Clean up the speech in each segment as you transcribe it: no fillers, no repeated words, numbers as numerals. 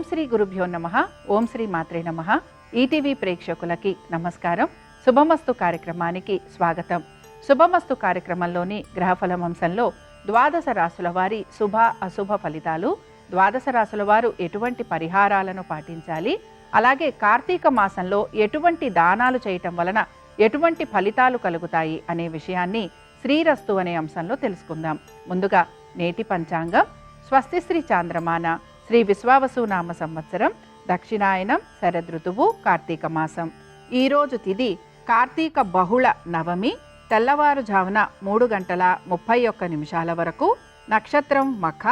శ్రీ గురుభ్యో నమః. ఓం శ్రీ మాత్రే నమః. ఈటీవీ ప్రేక్షకులకి నమస్కారం. శుభమస్తు కార్యక్రమానికి స్వాగతం. శుభమస్తు కార్యక్రమంలోని గ్రహఫలం అంశంలో ద్వాదశ రాశుల వారి శుభ అశుభ ఫలితాలు, ద్వాదశ రాశుల వారు ఎటువంటి పరిహారాలను పాటించాలి, అలాగే కార్తీక మాసంలో ఎటువంటి దానాలు చేయటం వలన ఎటువంటి ఫలితాలు కలుగుతాయి అనే విషయాన్ని శ్రీరస్తు అనే అంశంలో తెలుసుకుందాం. ముందుగా నేటి పంచాంగం. స్వస్తి శ్రీ చాంద్రమాన శ్రీ విశ్వావసు నామ సంవత్సరం, దక్షిణాయనం, శరదృతువు, కార్తీక మాసం. ఈరోజు తిథి కార్తీక బహుళ నవమి, తెల్లవారుజామున 3:31 వరకు. నక్షత్రం మఖ,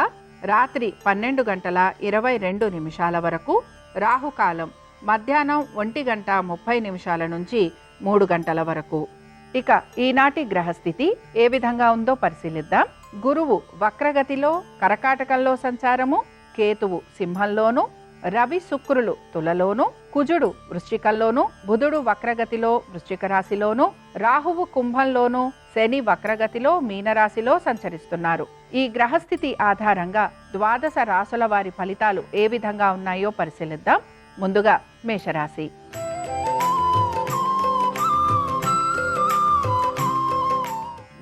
రాత్రి 12:22 వరకు. రాహుకాలం మధ్యాహ్నం 1:30 నుంచి 3 గంటల వరకు. ఇక ఈనాటి గ్రహస్థితి ఏ విధంగా ఉందో పరిశీలిద్దాం. గురువు వక్రగతిలో కర్కాటకంలో సంచారము, కేతువు సింహంలోను, రవి శుక్రులు తులలోను, కుజుడు వృశ్చికంలోను, బుధుడు వక్రగతిలో వృశ్చిక రాశిలోను, రాహువు కుంభంలోను, శని వక్రగతిలో మీనరాశిలో సంచరిస్తున్నారు. ఈ గ్రహస్థితి ఆధారంగా ద్వాదశ రాశుల వారి ఫలితాలు ఏ విధంగా ఉన్నాయో పరిశీలిద్దాం. ముందుగా మేషరాశి.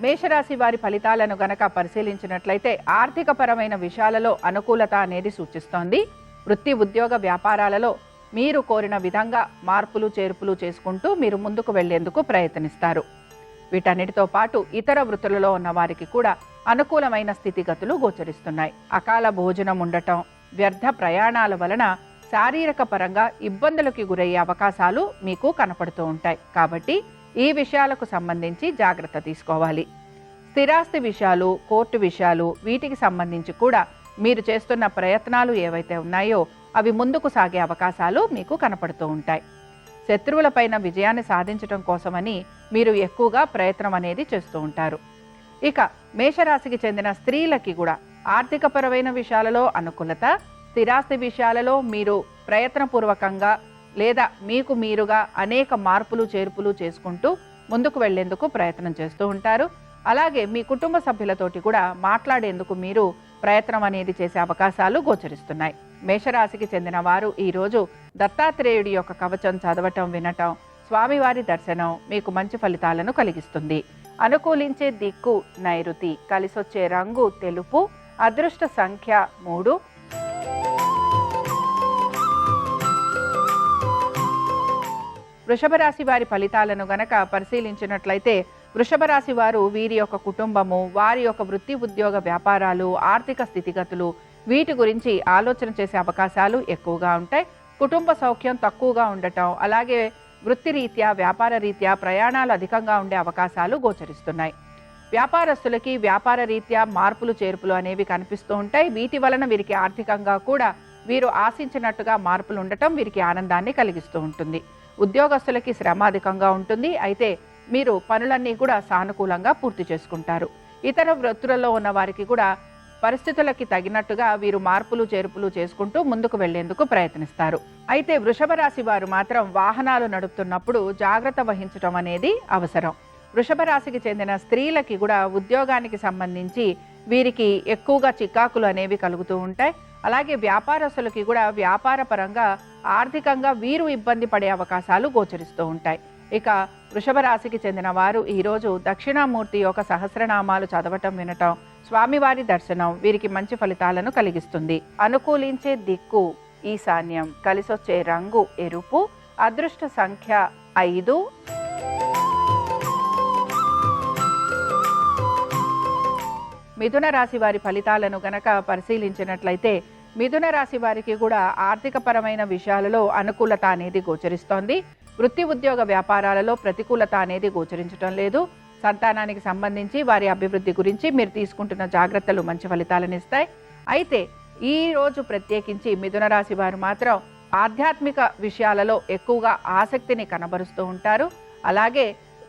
మేషరాశి వారి ఫలితాలను గనక పరిశీలించినట్లయితే ఆర్థిక పరమైన విషయాలలో అనుకూలత అనేది సూచిస్తోంది. వృత్తి ఉద్యోగ వ్యాపారాలలో మీరు కోరిన విధంగా మార్పులు చేర్పులు చేసుకుంటూ మీరు ముందుకు వెళ్లేందుకు ప్రయత్నిస్తారు. వీటన్నిటితో పాటు ఇతర వృత్తులలో ఉన్న వారికి కూడా అనుకూలమైన స్థితిగతులు గోచరిస్తున్నాయి. అకాల భోజనం ఉండటం, వ్యర్థ ప్రయాణాల వలన శారీరక పరంగా ఇబ్బందులకు గురయ్యే అవకాశాలు మీకు కనపడుతూ ఉంటాయి. కాబట్టి ఈ విషయాలకు సంబంధించి జాగ్రత్త తీసుకోవాలి. స్థిరాస్తి విషయాలు, కోర్టు విషయాలు, వీటికి సంబంధించి కూడా మీరు చేస్తున్న ప్రయత్నాలు ఏవైతే ఉన్నాయో అవి ముందుకు సాగే అవకాశాలు మీకు కనపడుతూ ఉంటాయి. శత్రువులపైన విజయాన్ని సాధించడం కోసమని మీరు ఎక్కువగా ప్రయత్నం అనేది చేస్తూ ఉంటారు. ఇక మేషరాశికి చెందిన స్త్రీలకి కూడా ఆర్థికపరమైన విషయాలలో అనుకూలత, స్థిరాస్తి విషయాలలో మీరు ప్రయత్నపూర్వకంగా లేదా మీకు మీరుగా అనేక మార్పులు చేర్పులు చేసుకుంటూ ముందుకు వెళ్లేందుకు ప్రయత్నం చేస్తూ ఉంటారు. అలాగే మీ కుటుంబ సభ్యులతోటి కూడా మాట్లాడేందుకు మీరు ప్రయత్నం అనేది చేసే అవకాశాలు గోచరిస్తున్నాయి. మేషరాశికి చెందిన వారు ఈరోజు దత్తాత్రేయుడి యొక్క కవచం చదవటం, వినటం, స్వామివారి దర్శనం మీకు మంచి ఫలితాలను కలిగిస్తుంది. అనుకూలించే దిక్కు నైరుతి, కలిసొచ్చే రంగు తెలుపు, అదృష్ట సంఖ్య 3. వృషభ రాశి వారి ఫలితాలను గనక పరిశీలించినట్లయితే వృషభ రాశి వారు వీరి యొక్క కుటుంబము, వారి యొక్క వృత్తి ఉద్యోగ వ్యాపారాలు, ఆర్థిక స్థితిగతులు, వీటి గురించి ఆలోచన చేసే అవకాశాలు ఎక్కువగా ఉంటాయి. కుటుంబ సౌఖ్యం తక్కువగా ఉండటం, అలాగే వృత్తి రీత్యా వ్యాపార రీత్యా ప్రయాణాలు అధికంగా ఉండే అవకాశాలు గోచరిస్తున్నాయి. వ్యాపారస్తులకి వ్యాపార రీత్యా మార్పులు చేర్పులు అనేవి కనిపిస్తూ ఉంటాయి. వీటి వలన వీరికి ఆర్థికంగా కూడా వీరు ఆశించినట్టుగా మార్పులు ఉండటం వీరికి ఆనందాన్ని కలిగిస్తూ ఉంటుంది. ఉద్యోగస్తులకి శ్రమ అధికంగా ఉంటుంది. అయితే మీరు పనులన్నీ కూడా సానుకూలంగా పూర్తి చేసుకుంటారు. ఇతర వృత్తులలో ఉన్న వారికి కూడా పరిస్థితులకి తగినట్టుగా వీరు మార్పులు చేర్పులు చేసుకుంటూ ముందుకు వెళ్లేందుకు ప్రయత్నిస్తారు. అయితే వృషభ రాశి వారు మాత్రం వాహనాలు నడుపుతున్నప్పుడు జాగ్రత్త వహించడం అనేది అవసరం. వృషభ రాశికి చెందిన స్త్రీలకి కూడా ఉద్యోగానికి సంబంధించి వీరికి ఎక్కువగా చికాకులు అనేవి కలుగుతూ ఉంటాయి. అలాగే వ్యాపారస్తులకి కూడా వ్యాపార పరంగా ఆర్థికంగా వీరు ఇబ్బంది పడే అవకాశాలు గోచరిస్తూ ఉంటాయి. ఇక వృషభ రాశికి చెందిన వారు ఈరోజు దక్షిణామూర్తి యొక్క సహస్రనామాలు చదవటం, వినటం, స్వామివారి దర్శనం వీరికి మంచి ఫలితాలను కలిగిస్తుంది. అనుకూలించే దిక్కు ఈశాన్యం, కలిసొచ్చే రంగు ఎరుపు, అదృష్ట సంఖ్య 5. మిథున రాశి వారి ఫలితాలను గనక పరిశీలించినట్లయితే మిథున రాశి వారికి కూడా ఆర్థిక పరమైన విషయాలలో అనుకూలత అనేది గోచరిస్తోంది. వృత్తి ఉద్యోగ వ్యాపారాలలో ప్రతికూలత అనేది గోచరించడం లేదు. సంతానానికి సంబంధించి వారి అభివృద్ధి గురించి మీరు తీసుకుంటున్న జాగ్రత్తలు మంచి ఫలితాలను ఇస్తాయి. అయితే ఈ రోజు ప్రత్యేకించి మిథున రాశి వారు మాత్రం ఆధ్యాత్మిక విషయాలలో ఎక్కువగా ఆసక్తిని కనబరుస్తూ ఉంటారు. అలాగే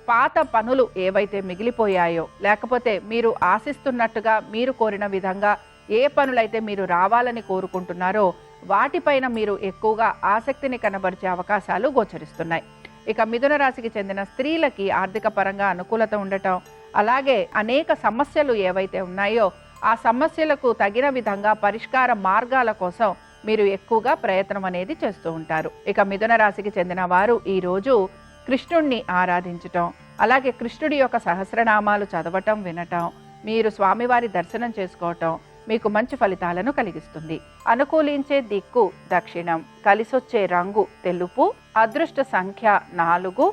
పాత పనులు ఏవైతే మిగిలిపోయాయో, లేకపోతే మీరు ఆశిస్తున్నట్టుగా మీరు కోరిన విధంగా ఏ పనులైతే మీరు రావాలని కోరుకుంటున్నారో వాటిపైన మీరు ఎక్కువగా ఆసక్తిని కనబరిచే అవకాశాలు గోచరిస్తున్నాయి. ఇక మిథున రాశికి చెందిన స్త్రీలకి ఆర్థిక పరంగా అనుకూలత ఉండటం, అలాగే అనేక సమస్యలు ఏవైతే ఉన్నాయో ఆ సమస్యలకు తగిన విధంగా పరిష్కార మార్గాల కోసం మీరు ఎక్కువగా ప్రయత్నం అనేది చేస్తూ ఉంటారు. ఇక మిథున రాశికి చెందిన వారు ఈరోజు కృష్ణుణ్ణి ఆరాధించటం, అలాగే కృష్ణుడి యొక్క సహస్రనామాలు చదవటం, వినటం, మీరు స్వామివారి దర్శనం చేసుకోవటం మీకు మంచి ఫలితాలను కలిగిస్తుంది. అనుకూలించే దిక్కు దక్షిణం, కలిసొచ్చే రంగు తెలుపు, అదృష్ట సంఖ్య 4.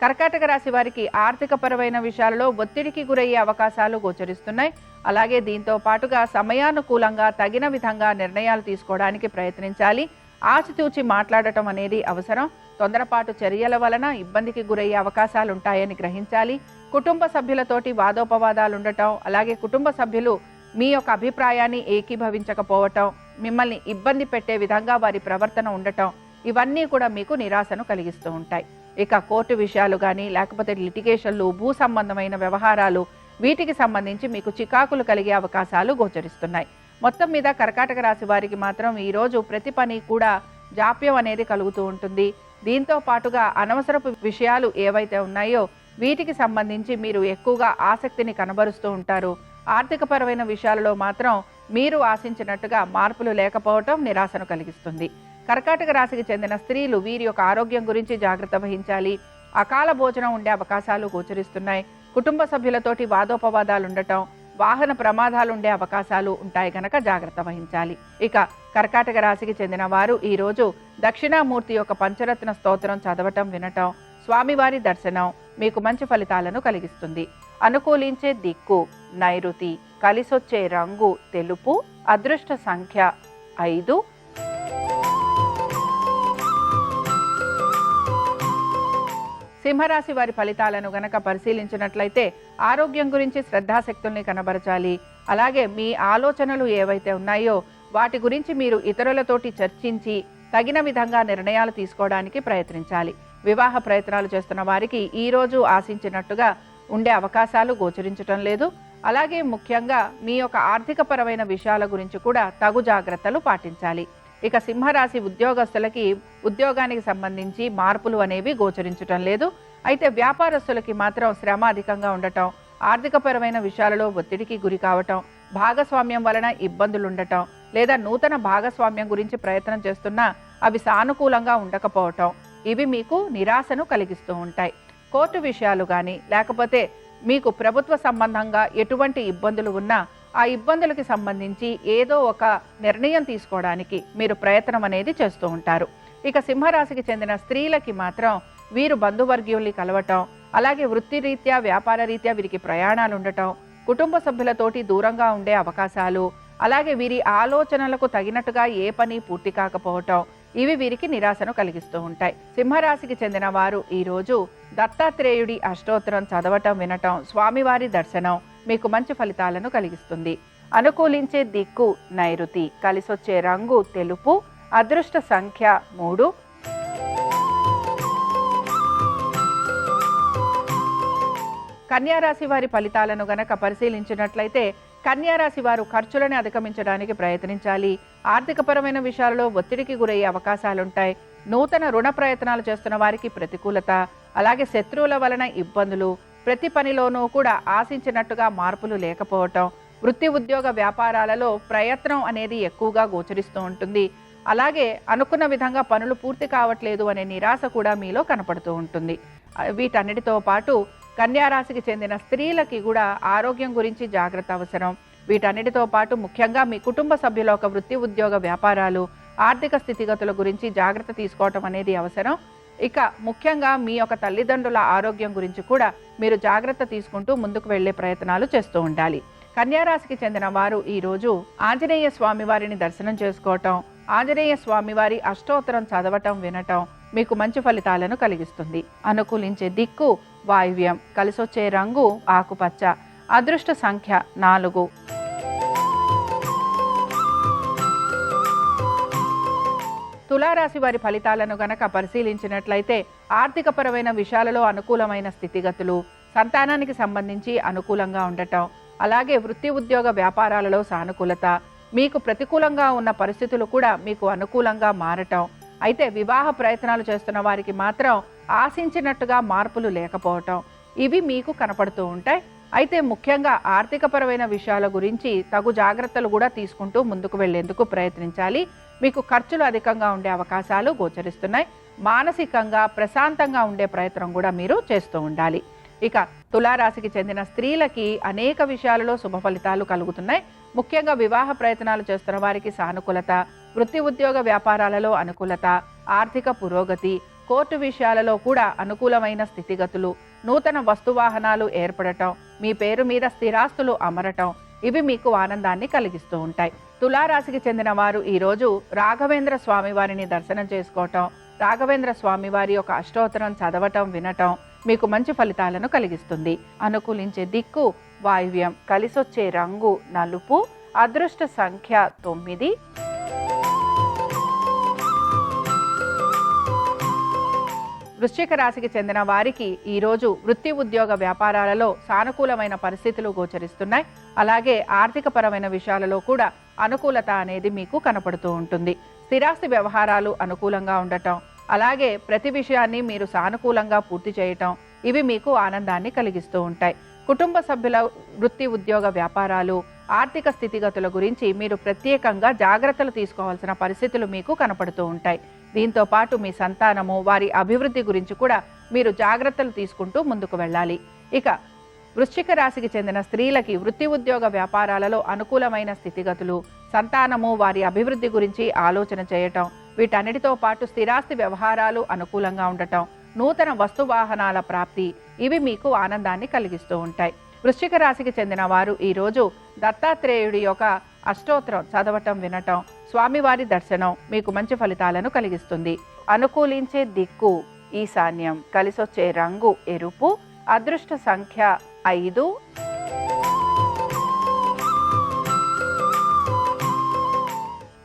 కర్కాటక రాశి వారికి ఆర్థిక పరమైన విషయాలలో ఒత్తిడికి గురయ్యే అవకాశాలు గోచరిస్తున్నాయి. అలాగే దీంతో పాటుగా సమయానుకూలంగా తగిన విధంగా నిర్ణయాలు తీసుకోవడానికి ప్రయత్నించాలి. ఆచితూచి మాట్లాడటం అనేది అవసరం. తొందరపాటు చర్యల వలన ఇబ్బందికి గురయ్యే అవకాశాలు ఉంటాయని గ్రహించాలి. కుటుంబ సభ్యులతోటి వాదోపవాదాలు ఉండటం, అలాగే కుటుంబ సభ్యులు మీ యొక్క అభిప్రాయాన్ని ఏకీభవించకపోవటం, మిమ్మల్ని ఇబ్బంది పెట్టే విధంగా వారి ప్రవర్తన ఉండటం, ఇవన్నీ కూడా మీకు నిరాశను కలిగిస్తూ ఉంటాయి. ఇక కోర్టు విషయాలు కానీ, లేకపోతే లిటిగేషన్లు, భూ సంబంధమైన వ్యవహారాలు, వీటికి సంబంధించి మీకు చికాకులు కలిగే అవకాశాలు గోచరిస్తున్నాయి. మొత్తం మీద కర్కాటక రాశి వారికి మాత్రం ఈరోజు ప్రతి పని కూడా జాప్యం అనేది కలుగుతూ ఉంటుంది. దీంతో పాటుగా అనవసరపు విషయాలు ఏవైతే ఉన్నాయో వీటికి సంబంధించి మీరు ఎక్కువగా ఆసక్తిని కనబరుస్తూ ఉంటారు. ఆర్థికపరమైన విషయాలలో మాత్రం మీరు ఆశించినట్టుగా మార్పులు లేకపోవటం నిరాశను కలిగిస్తుంది. కర్కాటక రాశికి చెందిన స్త్రీలు వీరి యొక్క ఆరోగ్యం గురించి జాగ్రత్త వహించాలి. అకాల భోజనం ఉండే అవకాశాలు గోచరిస్తున్నాయి. కుటుంబ సభ్యులతోటి వాదోపవాదాలు ఉండటం, వాహన ప్రమాదాలు ఉండే అవకాశాలు ఉంటాయి కనుక జాగ్రత్త వహించాలి. ఇక కర్కాటక రాశికి చెందిన వారు ఈరోజు దక్షిణామూర్తి యొక్క పంచరత్న స్తోత్రం చదవటం, వినటం, స్వామివారి దర్శనం మీకు మంచి ఫలితాలను కలిగిస్తుంది. అనుకూలించే దిక్కు నైరుతి, కలిసొచ్చే రంగు తెలుపు, అదృష్ట సంఖ్య 5. సింహరాశి వారి ఫలితాలను గనక పరిశీలించినట్లయితే ఆరోగ్యం గురించి శ్రద్ధాశక్తుల్ని కనబరచాలి. అలాగే మీ ఆలోచనలు ఏవైతే ఉన్నాయో వాటి గురించి మీరు ఇతరులతోటి చర్చించి తగిన విధంగా నిర్ణయాలు తీసుకోవడానికి ప్రయత్నించాలి. వివాహ ప్రయత్నాలు చేస్తున్న వారికి ఈరోజు ఆశించినట్టుగా ఉండే అవకాశాలు గోచరించటం లేదు. అలాగే ముఖ్యంగా మీ యొక్క ఆర్థికపరమైన విషయాల గురించి కూడా తగు జాగ్రత్తలు పాటించాలి. ఇక సింహరాశి ఉద్యోగస్తులకి ఉద్యోగానికి సంబంధించి మార్పులు అనేవి గోచరించటం లేదు. అయితే వ్యాపారస్తులకి మాత్రం శ్రమ అధికంగా ఉండటం, ఆర్థికపరమైన విషయాలలో ఒత్తిడికి గురి కావటం, భాగస్వామ్యం వలన ఇబ్బందులు ఉండటం, లేదా నూతన భాగస్వామ్యం గురించి ప్రయత్నం చేస్తున్నా అవి సానుకూలంగా ఉండకపోవటం, ఇవి మీకు నిరాశను కలిగిస్తూ ఉంటాయి. కోర్టు విషయాలు కానీ, లేకపోతే మీకు ప్రభుత్వ సంబంధంగా ఎటువంటి ఇబ్బందులు ఉన్నా ఆ ఇబ్బందులకి సంబంధించి ఏదో ఒక నిర్ణయం తీసుకోవడానికి మీరు ప్రయత్నం అనేది చేస్తూ ఉంటారు. ఇక సింహరాశికి చెందిన స్త్రీలకి మాత్రం వీరు బంధువర్గీయుల్ని కలవటం, అలాగే వృత్తిరీత్యా వ్యాపార రీత్యా వీరికి ప్రయాణాలు ఉండటం, కుటుంబ సభ్యులతోటి దూరంగా ఉండే అవకాశాలు, అలాగే వీరి ఆలోచనలకు తగినట్టుగా ఏ పని పూర్తి కాకపోవటం, ఇవి వీరికి నిరాశను కలిగిస్తూ ఉంటాయి. సింహరాశికి చెందిన వారు ఈరోజు దత్తాత్రేయుడి అష్టోత్తరం చదవటం, వినటం, స్వామివారి దర్శనం మీకు మంచి ఫలితాలను కలిగిస్తుంది. అనుకూలించే దిక్కు నైరుతి, కలిసొచ్చే రంగు తెలుపు, అదృష్ట సంఖ్య 3. కన్యారాశి వారి ఫలితాలను గనక పరిశీలించినట్లయితే కన్యారాశి వారు ఖర్చులను అధిగమించడానికి ప్రయత్నించాలి. ఆర్థికపరమైన విషయాలలో ఒత్తిడికి గురయ్యే అవకాశాలుంటాయి. నూతన రుణ ప్రయత్నాలు చేస్తున్న వారికి ప్రతికూలత, అలాగే శత్రువుల వలన ఇబ్బందులు, ప్రతి పనిలోనూ కూడా ఆశించినట్టుగా మార్పులు లేకపోవటం, వృత్తి ఉద్యోగ వ్యాపారాలలో ప్రయత్నం అనేది ఎక్కువగా గోచరిస్తూ ఉంటుంది. అలాగే అనుకున్న విధంగా పనులు పూర్తి కావట్లేదు అనే నిరాశ కూడా మీలో కనపడుతూ ఉంటుంది. వీటన్నిటితో పాటు కన్యారాశికి చెందిన స్త్రీలకి కూడా ఆరోగ్యం గురించి జాగ్రత్త అవసరం. వీటన్నిటితో పాటు ముఖ్యంగా మీ కుటుంబ సభ్యుల ఒక వృత్తి ఉద్యోగ వ్యాపారాలు, ఆర్థిక స్థితిగతుల గురించి జాగ్రత్త తీసుకోవటం అనేది అవసరం. ఇక ముఖ్యంగా మీ యొక్క తల్లిదండ్రుల ఆరోగ్యం గురించి కూడా మీరు జాగ్రత్త తీసుకుంటూ ముందుకు వెళ్లే ప్రయత్నాలు చేస్తూ ఉండాలి. కన్యారాశికి చెందిన వారు ఈరోజు ఆంజనేయ స్వామివారిని దర్శనం చేసుకోవటం, ఆంజనేయ స్వామివారి అష్టోత్తరం చదవటం, వినటం మీకు మంచి ఫలితాలను కలిగిస్తుంది. అనుకూలించే దిక్కు వాయువ్యం, కలిసొచ్చే రంగు ఆకుపచ్చ, అదృష్ట సంఖ్య 4. తులారాశి వారి ఫలితాలను గనక పరిశీలించినట్లయితే ఆర్థికపరమైన విషయాలలో అనుకూలమైన స్థితిగతులు, సంతానానికి సంబంధించి అనుకూలంగా ఉండటం, అలాగే వృత్తి ఉద్యోగ వ్యాపారాలలో సానుకూలత, మీకు ప్రతికూలంగా ఉన్న పరిస్థితులు కూడా మీకు అనుకూలంగా మారటం. అయితే వివాహ ప్రయత్నాలు చేస్తున్న వారికి మాత్రం ఆశించినట్టుగా మార్పులు లేకపోవటం, ఇవి మీకు కనపడుతూ ఉంటాయి. అయితే ముఖ్యంగా ఆర్థికపరమైన విషయాల గురించి తగు జాగ్రత్తలు కూడా తీసుకుంటూ ముందుకు వెళ్లేందుకు ప్రయత్నించాలి. మీకు ఖర్చులు అధికంగా ఉండే అవకాశాలు గోచరిస్తున్నాయి. మానసికంగా ప్రశాంతంగా ఉండే ప్రయత్నం కూడా మీరు చేస్తూ ఉండాలి. ఇక తులారాశికి చెందిన స్త్రీలకి అనేక విషయాలలో శుభ ఫలితాలు కలుగుతున్నాయి. ముఖ్యంగా వివాహ ప్రయత్నాలు చేస్తున్న వారికి సానుకూలత, వృత్తి ఉద్యోగ వ్యాపారాలలో అనుకూలత, ఆర్థిక పురోగతి, కోర్టు విషయాలలో కూడా అనుకూలమైన స్థితిగతులు, నూతన వస్తువాహనాలు ఏర్పడటం, మీ పేరు మీద స్థిరాస్తులు అమరటం, ఇవి మీకు ఆనందాన్ని కలిగిస్తూ ఉంటాయి. తులారాశికి చెందిన వారు ఈరోజు రాఘవేంద్ర స్వామి వారిని దర్శనం చేసుకోవటం, రాఘవేంద్ర స్వామి వారి యొక్క అష్టోత్తరం చదవటం, వినటం మీకు మంచి ఫలితాలను కలిగిస్తుంది. అనుకూలించే దిక్కు వాయువ్యం, కలిసొచ్చే రంగు నలుపు, అదృష్ట సంఖ్య 9. వృశ్చిక రాశికి చెందిన వారికి ఈరోజు వృత్తి ఉద్యోగ వ్యాపారాలలో సానుకూలమైన పరిస్థితులు గోచరిస్తున్నాయి. అలాగే ఆర్థికపరమైన విషయాలలో కూడా అనుకూలత అనేది మీకు కనపడుతూ ఉంటుంది. స్థిరాస్తి వ్యవహారాలు అనుకూలంగా ఉండటం, అలాగే ప్రతి విషయాన్ని మీరు సానుకూలంగా పూర్తి చేయటం, ఇవి మీకు ఆనందాన్ని కలిగిస్తూ ఉంటాయి. కుటుంబ సభ్యుల వృత్తి ఉద్యోగ వ్యాపారాలు, ఆర్థిక స్థితిగతుల గురించి మీరు ప్రత్యేకంగా జాగ్రత్తలు తీసుకోవాల్సిన పరిస్థితులు మీకు కనపడుతూ ఉంటాయి. దీంతో పాటు మీ సంతానము, వారి అభివృద్ధి గురించి కూడా మీరు జాగ్రత్తలు తీసుకుంటూ ముందుకు వెళ్ళాలి. ఇక వృశ్చిక రాశికి చెందిన స్త్రీలకి వృత్తి ఉద్యోగ వ్యాపారాలలో అనుకూలమైన స్థితిగతులు, సంతానము, వారి అభివృద్ధి గురించి ఆలోచన చేయటం, వీటన్నిటితో పాటు స్థిరాస్తి వ్యవహారాలు అనుకూలంగా ఉండటం, నూతన వస్తువాహనాల ప్రాప్తి, ఇవి మీకు ఆనందాన్ని కలిగిస్తూ ఉంటాయి. వృశ్చిక రాశికి చెందిన వారు ఈరోజు దత్తాత్రేయుడి యొక్క అష్టోత్తరం చదవటం, వినటం, స్వామివారి దర్శనం మీకు మంచి ఫలితాలను కలిగిస్తుంది. అనుకూలించే దిక్కు ఈశాన్యం, కలిసొచ్చే రంగు ఎరుపు, అదృష్ట సంఖ్య 5.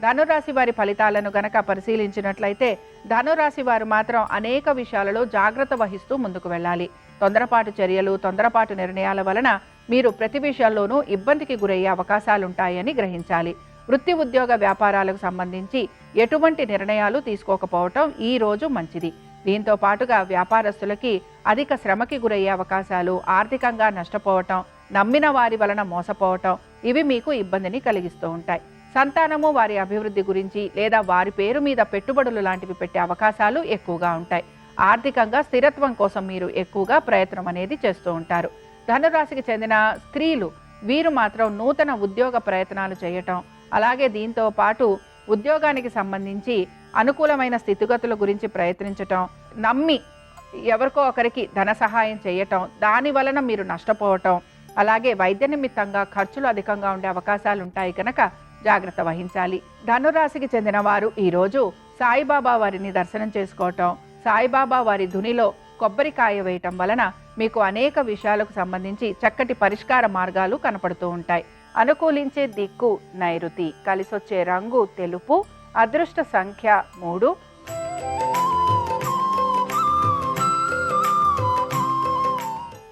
ధనురాశి వారి ఫలితాలను గనక పరిశీలించినట్లయితే ధనురాశి వారు మాత్రం అనేక విషయాలలో జాగ్రత్త వహిస్తూ ముందుకు వెళ్ళాలి. తొందరపాటు చర్యలు, తొందరపాటు నిర్ణయాల వలన మీరు ప్రతి విషయంలోనూ ఇబ్బందికి గురయ్యే అవకాశాలుంటాయని గ్రహించాలి. వృత్తి ఉద్యోగ వ్యాపారాలకు సంబంధించి ఎటువంటి నిర్ణయాలు తీసుకోకపోవటం ఈ రోజు మంచిది. దీంతో పాటుగా వ్యాపారస్తులకి అధిక శ్రమకి గురయ్యే అవకాశాలు, ఆర్థికంగా నష్టపోవటం, నమ్మిన వారి వలన మోసపోవటం, ఇవి మీకు ఇబ్బందిని కలిగిస్తూ ఉంటాయి. సంతానము, వారి అభివృద్ధి గురించి లేదా వారి పేరు మీద పెట్టుబడులు లాంటివి పెట్టే అవకాశాలు ఎక్కువగా ఉంటాయి. ఆర్థికంగా స్థిరత్వం కోసం మీరు ఎక్కువగా ప్రయత్నం అనేది చేస్తూ ఉంటారు. ధనురాశికి చెందిన స్త్రీలు వీరు మాత్రం నూతన ఉద్యోగ ప్రయత్నాలు చేయటం, అలాగే దీంతో పాటు ఉద్యోగానికి సంబంధించి అనుకూలమైన స్థితిగతుల గురించి ప్రయత్నించటం, నమ్మి ఎవరికో ఒకరికి ధన సహాయం చేయటం, దాని వలన మీరు నష్టపోవటం, అలాగే వైద్య నిమిత్తంగా ఖర్చులు అధికంగా ఉండే అవకాశాలు ఉంటాయి కనుక జాగ్రత్త వహించాలి. ధనురాశికి చెందిన వారు ఈరోజు సాయిబాబా వారిని దర్శనం చేసుకోవటం, సాయిబాబా వారి ధునిలో కొబ్బరికాయ వేయటం వలన మీకు అనేక విషయాలకు సంబంధించి చక్కటి పరిష్కార మార్గాలు కనపడుతూ ఉంటాయి. అనుకూలించే దిక్కు నైరుతి, కలిసొచ్చే రంగు తెలుపు, అదృష్ట సంఖ్య 3.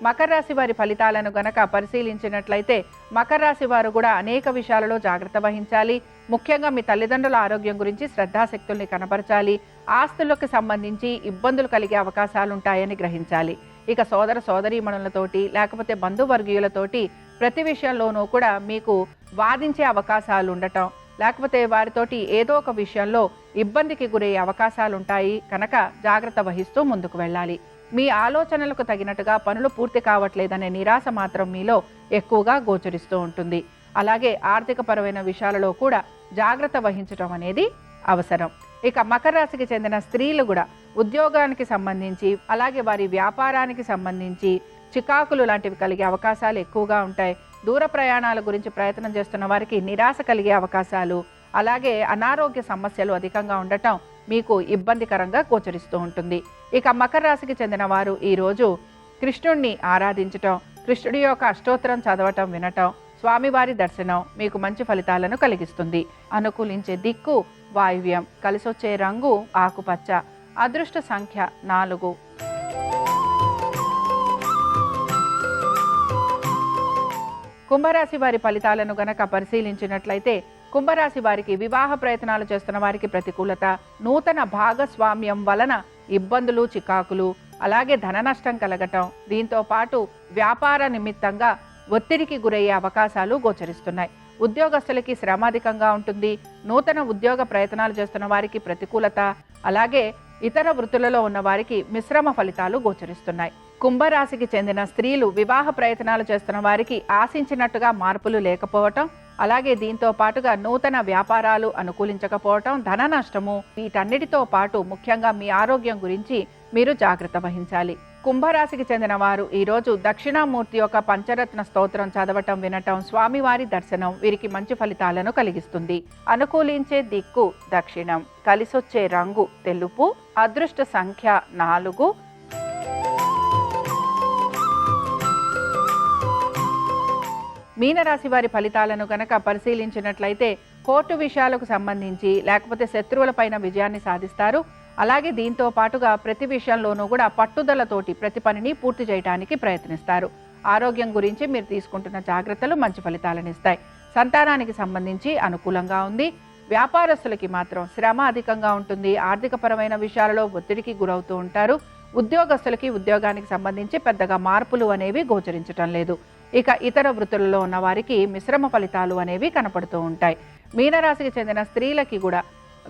మకర రాశి వారి ఫలితాలను గనక పరిశీలించినట్లయితే మకర రాశి వారు కూడా అనేక విషయాలలో జాగ్రత్త వహించాలి. ముఖ్యంగా మీ తల్లిదండ్రుల ఆరోగ్యం గురించి శ్రద్ధాశక్తుల్ని కనపరచాలి. ఆస్తులకు సంబంధించి ఇబ్బందులు కలిగే అవకాశాలు ఉంటాయని గ్రహించాలి. ఇక సోదర సోదరీమణులతోటి లేకపోతే బంధువర్గీయులతోటి ప్రతి విషయంలోనూ కూడా మీకు వాదించే అవకాశాలు ఉండటం, లేకపోతే వారితోటి ఏదో ఒక విషయంలో ఇబ్బందికి గురయ్యే అవకాశాలు ఉంటాయి కనుక జాగ్రత్త వహిస్తూ ముందుకు వెళ్ళాలి. మీ ఆలోచనలకు తగినట్టుగా పనులు పూర్తి కావట్లేదనే నిరాశ మాత్రం మీలో ఎక్కువగా గోచరిస్తూ ఉంటుంది. అలాగే ఆర్థిక పరమైన విషయాలలో కూడా జాగ్రత్త వహించడం అనేది అవసరం. ఇక మకర రాశికి చెందిన స్త్రీలు కూడా ఉద్యోగానికి సంబంధించి అలాగే వారి వ్యాపారానికి సంబంధించి చికాకులు లాంటివి కలిగే అవకాశాలు ఎక్కువగా ఉంటాయి. దూర ప్రయాణాల గురించి ప్రయత్నం చేస్తున్న వారికి నిరాశ కలిగే అవకాశాలు, అలాగే అనారోగ్య సమస్యలు అధికంగా ఉండటం మీకు ఇబ్బందికరంగా గోచరిస్తూ ఉంటుంది. ఇక మకర రాశికి చెందిన వారు ఈరోజు కృష్ణుణ్ణి ఆరాధించటం, కృష్ణుడి యొక్క అష్టోత్తరం చదవటం, వినటం, స్వామివారి దర్శనం మీకు మంచి ఫలితాలను కలిగిస్తుంది. అనుకూలించే దిక్కు వాయువ్యం, కలిసొచ్చే రంగు ఆకుపచ్చ, అదృష్ట సంఖ్య 4. కుంభరాశి వారి ఫలితాలను గనక పరిశీలించినట్లయితే కుంభరాశి వారికి వివాహ ప్రయత్నాలు చేస్తున్న వారికి ప్రతికూలత, నూతన భాగస్వామ్యం వలన ఇబ్బందులు, చికాకులు, అలాగే ధన నష్టం కలగటం, దీంతో పాటు వ్యాపార నిమిత్తంగా ఒత్తిడికి గురయ్యే అవకాశాలు గోచరిస్తున్నాయి. ఉద్యోగస్తులకి శ్రమ అధికంగా ఉంటుంది. నూతన ఉద్యోగ ప్రయత్నాలు చేస్తున్న వారికి ప్రతికూలత, అలాగే ఇతర వృత్తులలో ఉన్న వారికి మిశ్రమ ఫలితాలు గోచరిస్తున్నాయి. కుంభరాశికి చెందిన స్త్రీలు వివాహ ప్రయత్నాలు చేస్తున్న వారికి ఆశించినట్టుగా మార్పులు లేకపోవటం, అలాగే దీంతో పాటుగా నూతన వ్యాపారాలు అనుకూలించకపోవటం, ధన నష్టము, వీటన్నిటితో పాటు ముఖ్యంగా మీ ఆరోగ్యం గురించి మీరు జాగ్రత్త వహించాలి. కుంభరాశికి చెందిన వారు ఈరోజు దక్షిణామూర్తి యొక్క పంచరత్న స్తోత్రం చదవటం, వినటం, స్వామివారి దర్శనం వీరికి మంచి ఫలితాలను కలిగిస్తుంది. అనుకూలించే దిక్కు దక్షిణం, కలిసొచ్చే రంగు తెలుపు, అదృష్ట సంఖ్య 4. మీనరాశి వారి ఫలితాలను గనక పరిశీలించినట్లయితే కోర్టు విషయాలకు సంబంధించి లేకపోతే శత్రువులపైన విజయాన్ని సాధిస్తారు. అలాగే దీంతో పాటుగా ప్రతి విషయంలోనూ కూడా పట్టుదలతోటి ప్రతి పనిని పూర్తి చేయడానికి ప్రయత్నిస్తారు. ఆరోగ్యం గురించి మీరు తీసుకుంటున్న జాగ్రత్తలు మంచి ఫలితాలను ఇస్తాయి. సంతానానికి సంబంధించి అనుకూలంగా ఉంది. వ్యాపారస్తులకి మాత్రం శ్రమ అధికంగా ఉంటుంది. ఆర్థికపరమైన విషయాలలో ఒత్తిడికి గురవుతూ ఉంటారు. ఉద్యోగస్తులకి ఉద్యోగానికి సంబంధించి పెద్దగా మార్పులు అనేవి గోచరించటం లేదు. ఇక ఇతర వృత్తులలో ఉన్న వారికి మిశ్రమ ఫలితాలు అనేవి కనపడుతూ ఉంటాయి. మీనరాశికి చెందిన స్త్రీలకి కూడా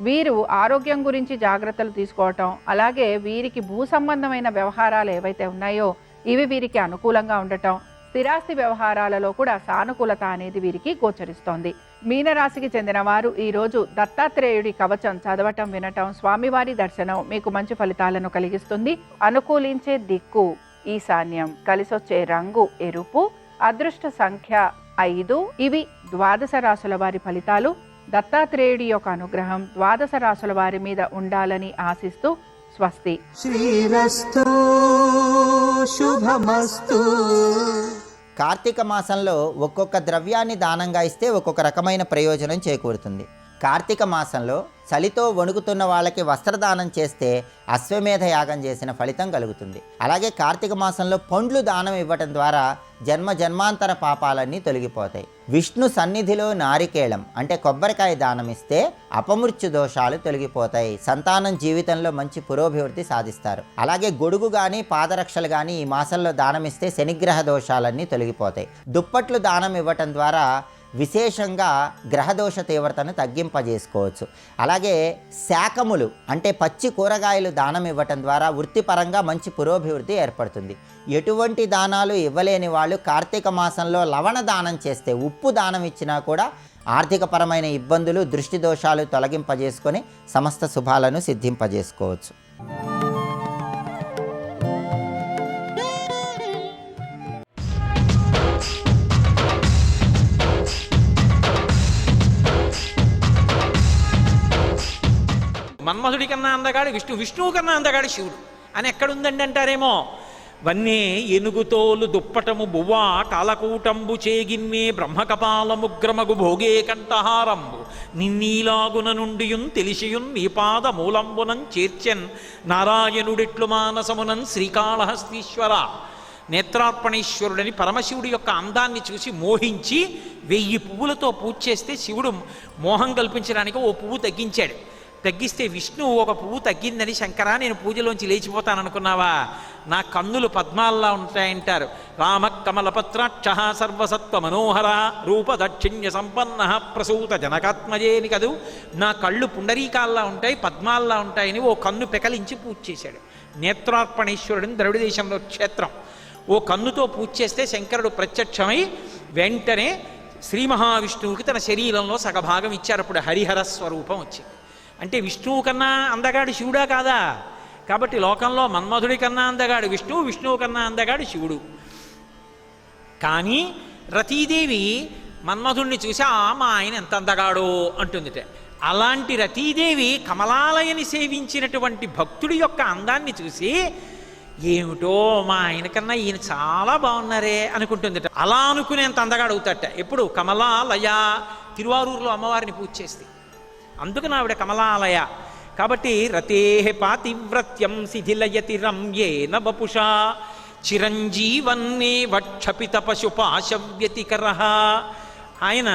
వీరు ఆరోగ్యం గురించి జాగ్రత్తలు తీసుకోవటం, అలాగే వీరికి భూ సంబంధమైన వ్యవహారాలు ఏవైతే ఉన్నాయో ఇవి వీరికి అనుకూలంగా ఉండటం, స్థిరాస్తి వ్యవహారాలలో కూడా సానుకూలత అనేది వీరికి గోచరిస్తోంది. మీనరాశికి చెందిన వారు ఈరోజు దత్తాత్రేయుడి కవచం చదవటం, వినటం, స్వామివారి దర్శనం మీకు మంచి ఫలితాలను కలిగిస్తుంది. అనుకూలించే దిక్కు ఈశాన్యం, కలిసొచ్చే రంగు ఎరుపు, అదృష్ట సంఖ్య 5. ఇవి ద్వాదశ రాశుల వారి ఫలితాలు. దత్తాత్రేయుడి యొక్క అనుగ్రహం ద్వాదశ రాశుల వారి మీద ఉండాలని ఆశిస్తూ స్వస్తి. శ్రీరస్తు శుభమస్తు. కార్తీక మాసంలో ఒక్కొక్క ద్రవ్యాన్ని దానంగా ఇస్తే ఒక్కొక్క రకమైన ప్రయోజనం చేకూరుతుంది. కార్తీక మాసంలో చలితో వణుకుతున్న వాళ్ళకి వస్త్రదానం చేస్తే అశ్వమేధ యాగం చేసిన ఫలితం కలుగుతుంది. అలాగే కార్తీక మాసంలో పండ్లు దానం ఇవ్వటం ద్వారా జన్మ జన్మాంతర పాపాలన్నీ తొలగిపోతాయి. విష్ణు సన్నిధిలో నారికేళం అంటే కొబ్బరికాయ దానం ఇస్తే అపమృత్యు దోషాలు తొలగిపోతాయి. సంతానం జీవితంలో మంచి పురోభివృద్ధి సాధిస్తారు. అలాగే గొడుగు కానీ పాదరక్షలు కానీ ఈ మాసంలో దానం ఇస్తే శనిగ్రహ దోషాలన్నీ తొలగిపోతాయి. దుప్పట్లు దానం ఇవ్వటం ద్వారా విశేషంగా గ్రహదోష తీవ్రతను తగ్గింపజేసుకోవచ్చు. అలాగే శాకములు అంటే పచ్చి కూరగాయలు దానం ఇవ్వటం ద్వారా వృత్తిపరంగా మంచి పురోభివృద్ధి ఏర్పడుతుంది. ఎటువంటి దానాలు ఇవ్వలేని వాళ్ళు కార్తీక మాసంలో లవణ దానం చేస్తే, ఉప్పు దానం ఇచ్చినా కూడా ఆర్థికపరమైన ఇబ్బందులు, దృష్టి దోషాలు తొలగింపజేసుకొని సమస్త శుభాలను సిద్ధింపజేసుకోవచ్చు. మన్మధుడి కన్నా అందగాడు విష్ణు, విష్ణువు కన్నా అందగాడు శివుడు అని ఎక్కడుందండి అంటారేమో. వన్నే ఏనుగుతోలు దుప్పటము బువ్వా కాలకూటంబు చేగిన్నే బ్రహ్మకపాలముగ్రమగు భోగే కంఠహారంబు నిన్నీలాగున నుండియున్ తెలిసియున్ నీ పాద మూలంబునం చేర్చెన్ నారాయణుడిట్లు మానసమునన్ శ్రీకాళహస్తీశ్వర. నేత్రార్పణేశ్వరుడని పరమశివుడి యొక్క అందాన్ని చూసి మోహించి 1000 పువ్వులతో పూజ చేస్తే శివుడు మోహం కల్పించడానికి ఓ పువ్వు తగ్గిస్తే విష్ణువు ఒక పువ్వు తగ్గిందని శంకరా నేను పూజలోంచి లేచిపోతాననుకున్నావా, నా కన్నులు పద్మాల్లా ఉంటాయంటారు. రామ కమలపత్రాక్ష సర్వసత్వ మనోహర రూపదక్షిణ్య సంపన్న ప్రసూత జనకాత్మజేని కదూ, నా కళ్ళు పుండరీకాల్లా ఉంటాయి, పద్మాల్లా ఉంటాయని ఓ కన్ను పెకలించి పూజ చేశాడు. నేత్రార్పణేశ్వరుడిని ద్రవిడ దేశంలో క్షేత్రం. ఓ కన్నుతో పూజ చేస్తే శంకరుడు ప్రత్యక్షమై వెంటనే శ్రీ మహావిష్ణువుకి తన శరీరంలో సగభాగం ఇచ్చారు. అప్పుడు హరిహర స్వరూపం వచ్చింది. అంటే విష్ణువు కన్నా అందగాడు శివుడా కాదా? కాబట్టి లోకంలో మన్మధుడి కన్నా అందగాడు విష్ణువు, విష్ణువు కన్నా అందగాడు శివుడు. కానీ రతీదేవి మన్మధుడిని చూసి మా ఆయన ఎంత అందగాడో అంటుందిట. అలాంటి రతీదేవి కమలాలయని సేవించినటువంటి భక్తుడి యొక్క అందాన్ని చూసి ఏమిటో మా ఆయన కన్నా ఈయన చాలా బాగున్నారే అనుకుంటుందిట. అలా అనుకునేంత అందగాడు అవుతాట. ఎప్పుడు కమలాలయ, తిరువారూరులో అమ్మవారిని పూజ చేస్తే అందుకని ఆవిడ కమలాలయ. కాబట్టి రతే పాతివ్రత్యం శిథిలయతి రమ్యేన వపుషా చిరంజీవన్నే వక్షపిత పశుపాశవ్యతికర. ఆయన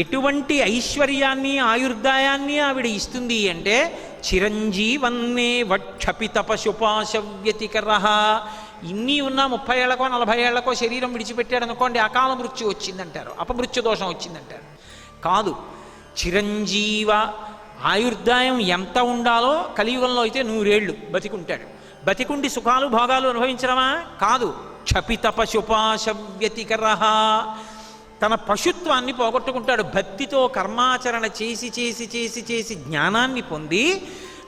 ఎటువంటి ఐశ్వర్యాన్ని ఆయుర్దాయాన్ని ఆవిడ ఇస్తుంది అంటే చిరంజీవన్నే వక్షపిత పశుపాశవ్యతికర. ఇన్ని ఉన్నా 30 ఏళ్లకో 40 ఏళ్లకో శరీరం విడిచిపెట్టాడు అనుకోండి, అకాల మృత్యు వచ్చిందంటారు, అపమృత్యు దోషం వచ్చిందంటారు. కాదు, చిరంజీవ ఆయుర్దాయం ఎంత ఉండాలో కలియుగంలో అయితే 100 ఏళ్ళు బతికుంటాడు. బతికుండి సుఖాలు భోగాలు అనుభవించడమా? కాదు. క్షపిత పశుపాశవ్యతికర. తన పశుత్వాన్ని పోగొట్టుకుంటాడు. భక్తితో కర్మాచరణ చేసి చేసి చేసి చేసి జ్ఞానాన్ని పొంది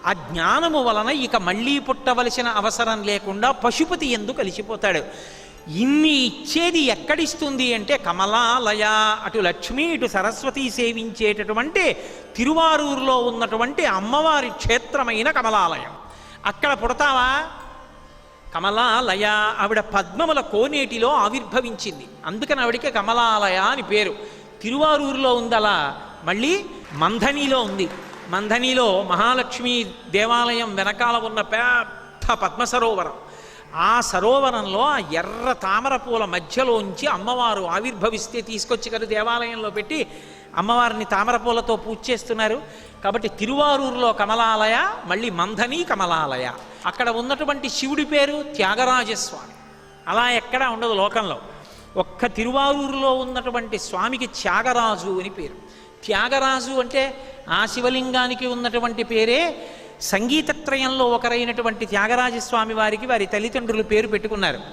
ఆ జ్ఞానము వలన ఇక మళ్ళీ పుట్టవలసిన అవసరం లేకుండా పశుపతి యందు కలిసిపోతాడు. ఇన్ని ఇచ్చేది ఎక్కడిస్తుంది అంటే కమలాలయ. అటు లక్ష్మి ఇటు సరస్వతి సేవించేటటువంటి తిరువారూరులో ఉన్నటువంటి అమ్మవారి క్షేత్రమైన కమలాలయం. అక్కడ పుడతావా? కమలాలయ. ఆవిడ పద్మముల కోనేటిలో ఆవిర్భవించింది, అందుకని ఆవిడికి కమలాలయ అని పేరు. తిరువారూరులో ఉంది అలా. మళ్ళీ మంథనిలో ఉంది. మంథనిలో మహాలక్ష్మి దేవాలయం వెనకాల ఉన్న పెద్ద పద్మ సరోవరం. ఆ సరోవరంలో ఆ ఎర్ర తామర పూల మధ్యలోంచి అమ్మవారు ఆవిర్భవిస్తే తీసుకొచ్చి కదా దేవాలయంలో పెట్టి అమ్మవారిని తామర పూలతో పూజ చేస్తున్నారు. కాబట్టి తిరువారూరులో కమలాలయ, మళ్ళీ మంథని కమలాలయ. అక్కడ ఉన్నటువంటి శివుడి పేరు త్యాగరాజస్వామి. అలా ఎక్కడా ఉండదు లోకంలో. ఒక్క తిరువారూరులో ఉన్నటువంటి స్వామికి త్యాగరాజు అని పేరు. త్యాగరాజు అంటే ఆ శివలింగానికి ఉన్నటువంటి పేరే సంగీతత్రయంలో ఒకరైనటువంటి త్యాగరాజస్వామి వారికి వారి తల్లిదండ్రులు పేరు పెట్టుకున్నారు.